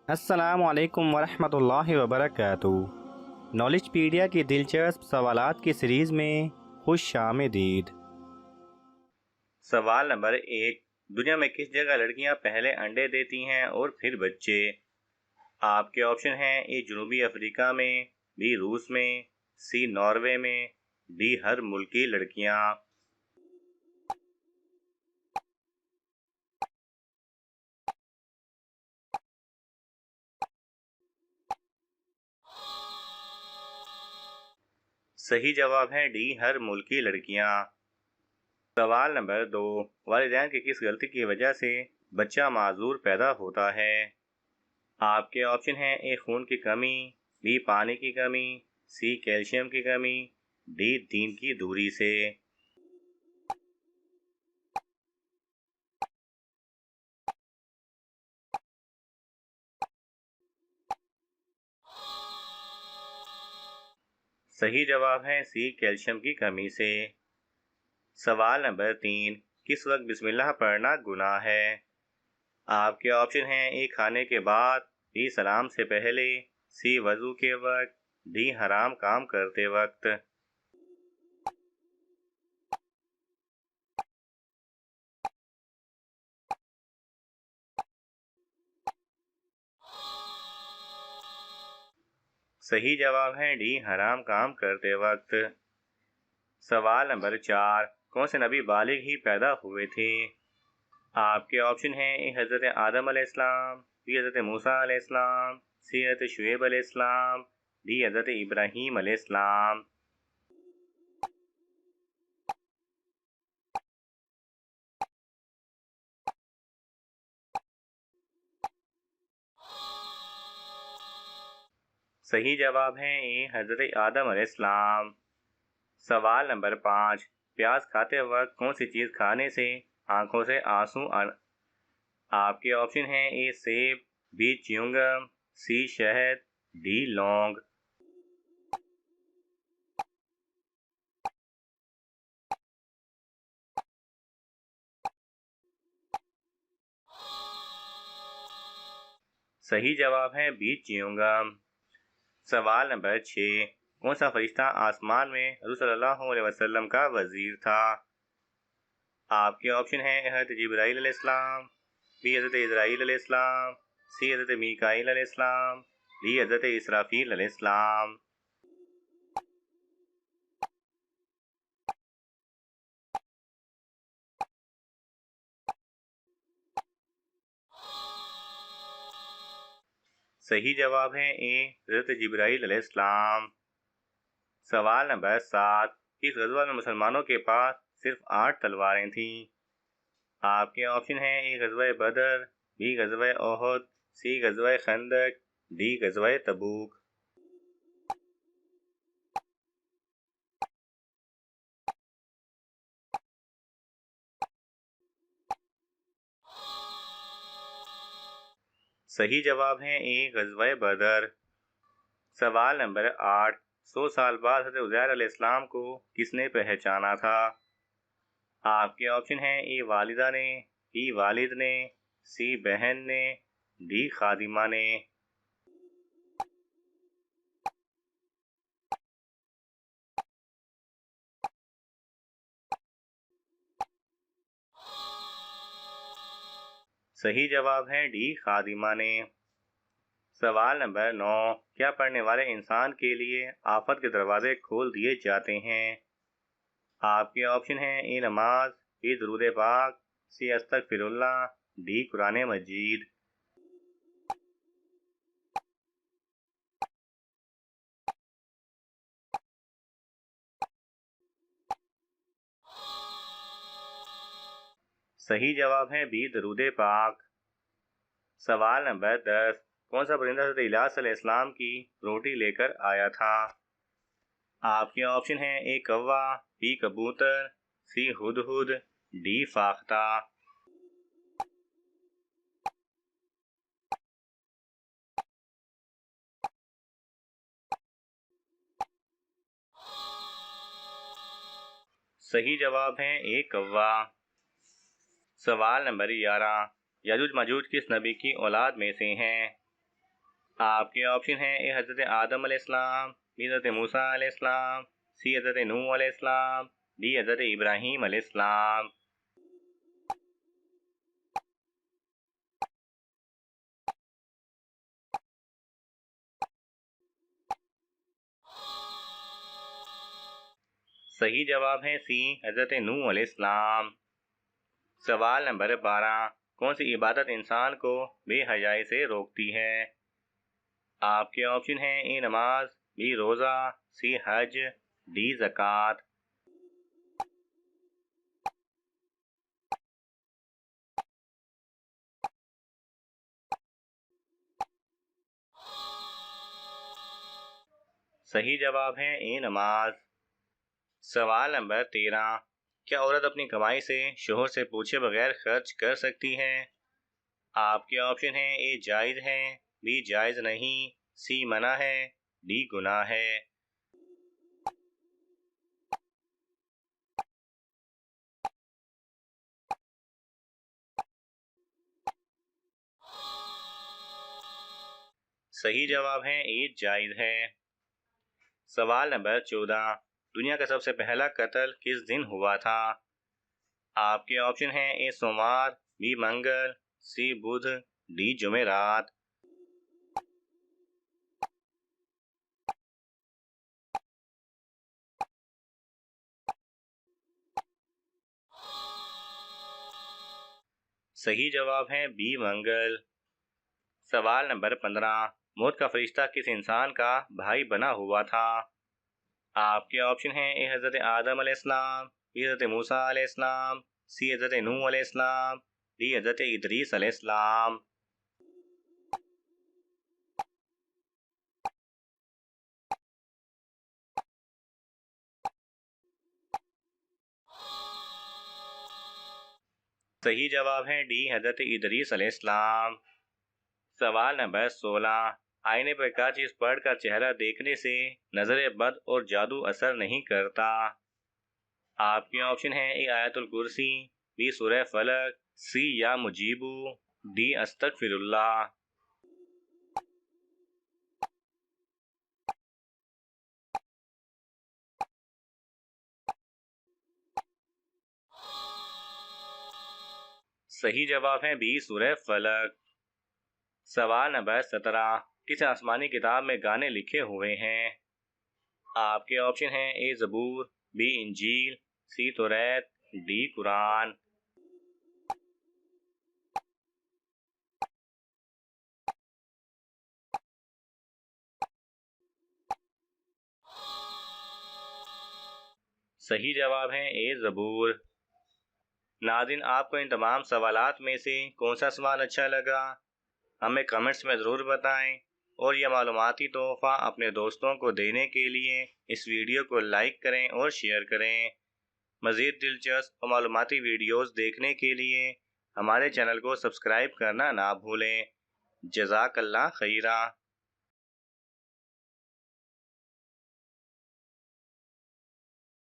अस्सलामु अलैकुम वरहमतुल्लाहि वबरकातुहू। नॉलेजपीडिया की दिलचस्प सवालात की सीरीज़ में खुश आमदीद। सवाल नंबर 1। दुनिया में किस जगह लड़कियां पहले अंडे देती हैं और फिर बच्चे? आपके ऑप्शन हैं: ए जनूबी अफ्रीका में, बी रूस में, सी नॉर्वे में, डी हर मुल्क की लड़कियां। सही जवाब है डी हर मुल्क की लड़कियां। सवाल नंबर 2। वालिदैन की किस गलती की वजह से बच्चा माजूर पैदा होता है? आपके ऑप्शन हैं: ए खून की कमी, बी पानी की कमी, सी कैल्शियम की कमी, डी दीन की दूरी से। सही जवाब है सी कैल्शियम की कमी से। सवाल नंबर 3। किस वक्त बिस्मिल्लाह पढ़ना गुनाह है? आपके ऑप्शन हैं: ए खाने के बाद, बी सलाम से पहले, सी वजू के वक्त, डी हराम काम करते वक्त। सही जवाब है डी हराम काम करते वक्त। सवाल नंबर 4। कौन से नबी बालिग ही पैदा हुए थे? आपके ऑप्शन हैं: ए हज़रत आदम अलैहिस्सलाम, बी हज़रत मूसा अलैहिस्सलाम, सी हज़रत शुएब अलैहिस्सलाम, डी हज़रत इब्राहीम अलैहिस्सलाम। सही जवाब है ए हज़रत आदम अलैहिस्सलाम। सवाल नंबर 5। प्याज खाते वक्त कौन सी चीज़ खाने से आंखों से आंसू आपके ऑप्शन हैं: ए सेब, बी च्युइंगम, सी शहद, डी लौंग। सही जवाब है बी च्युइंगम। सवाल नंबर 6। कौन सा फरिश्ता आसमान में हुज़ूर सल्लल्लाहु अलैहि वसल्लम का वजीर था? आपके ऑप्शन हैं: हज़रत जिब्राईल अलैहिस्सलाम, बी हज़रत इज़राईल अलैहिस्सलाम, सी हज़रत मीकाईल अलैहिस्सलाम, डी हज़रत इसराफील अलैहिस्सलाम। सही जवाब है ए हज़रत जिब्राईल अलैहिस्सलाम। सवाल नंबर 7। इस गज़वा में मुसलमानों के पास सिर्फ 8 तलवारें थीं। आपके ऑप्शन हैं: ए गज़वा बदर, बी गज़वा ओहद, सी गज़वा खंदक, डी गज़वा तबूक। सही जवाब है ए गज़वा बदर। सवाल नंबर 8। 100 साल बाद हज़रत उज़ैर अलैहिस्सलाम को किसने पहचाना था? आपके ऑप्शन हैं: ए वालिदा ने, बी वालिद ने, सी बहन ने, डी खादिमा ने। सही जवाब है डी खादिमा ने। सवाल नंबर 9। क्या पढ़ने वाले इंसान के लिए आफत के दरवाजे खोल दिए जाते हैं? आपके ऑप्शन हैं: ए नमाज, बी दुरूद पाक, सी अस्तगफिरुल्लाह, डी कुरान मजीद। सही जवाब है बी दरूद पाक। सवाल नंबर 10। कौन सा परिंदा हज़रत इलियास अलैहिस्सलाम की रोटी लेकर आया था? आपके ऑप्शन हैं: ए कौवा, बी कबूतर, सी हुदहुद, डी फाख्ता। सही जवाब है ए कौवा। सवाल नंबर 11। याजूज माजूज किस नबी की औलाद में से हैं? आपके ऑप्शन हैं ए हज़रत आदम अलैहिस्सलाम, बी हज़रत मूसा अलैहिस्सलाम, सी हज़रत नूह अलैहिस्सलाम, डी हज़रत इब्राहीम अलैहिस्सलाम। सही जवाब है सी हज़रत नूह अलैहिस्सलाम। सवाल नंबर 12, कौन सी इबादत इंसान को बेहयाई से रोकती है? आपके ऑप्शन हैं ए नमाज, बी रोज़ा, सी हज, डी ज़कात। सही जवाब है ए नमाज। सवाल नंबर 13, क्या औरत अपनी कमाई से शोहर से पूछे बगैर खर्च कर सकती है? आपके ऑप्शन हैं ए जायज़ है, बी जायज़ नहीं, सी मना है, डी गुनाह है। सही जवाब है ए जायज़ है। सवाल नंबर 14, दुनिया का सबसे पहला कत्ल किस दिन हुआ था? आपके ऑप्शन हैं ए सोमवार, बी मंगल, सी बुध, डी जुमेरात। सही जवाब है बी मंगल। सवाल नंबर 15, मौत का फरिश्ता किस इंसान का भाई बना हुआ था? आपके ऑप्शन हैं ए हज़रत आदम अलैहिस्सलाम, बी हज़रत मूसा अलैहिस्सलाम, सी हज़रत नूह अलैहिस्सलाम, डी हज़रत इदरीस अलैहिस्सलाम। सही जवाब है डी हज़रत इदरीस अलैहिस्सलाम। सवाल नंबर 16, आईने पर का चीज पढ़कर चेहरा देखने से नजर बद और जादू असर नहीं करता? आपके ऑप्शन हैं ए आयतुल कुर्सी, बी सूरह फलक, सी या मुजीबू, डी अस्तगफिरुल्लाह। सही जवाब है बी सूरह फलक। सवाल नंबर 17, किस आसमानी किताब में गाने लिखे हुए हैं? आपके ऑप्शन हैं ए ज़बूर, बी इंजील, सी तौरात, डी कुरान। सही जवाब है ए ज़बूर। नाज़रीन, आपको इन तमाम सवालात में से कौन सा सवाल अच्छा लगा हमें कमेंट्स में ज़रूर बताएं, और यह मालूमाती तोहफ़ा अपने दोस्तों को देने के लिए इस वीडियो को लाइक करें और शेयर करें। मज़ीद दिलचस्प और मालूमाती वीडियोज़ देखने के लिए हमारे चैनल को सब्सक्राइब करना ना भूलें। जज़ाकल्लाह खैरा।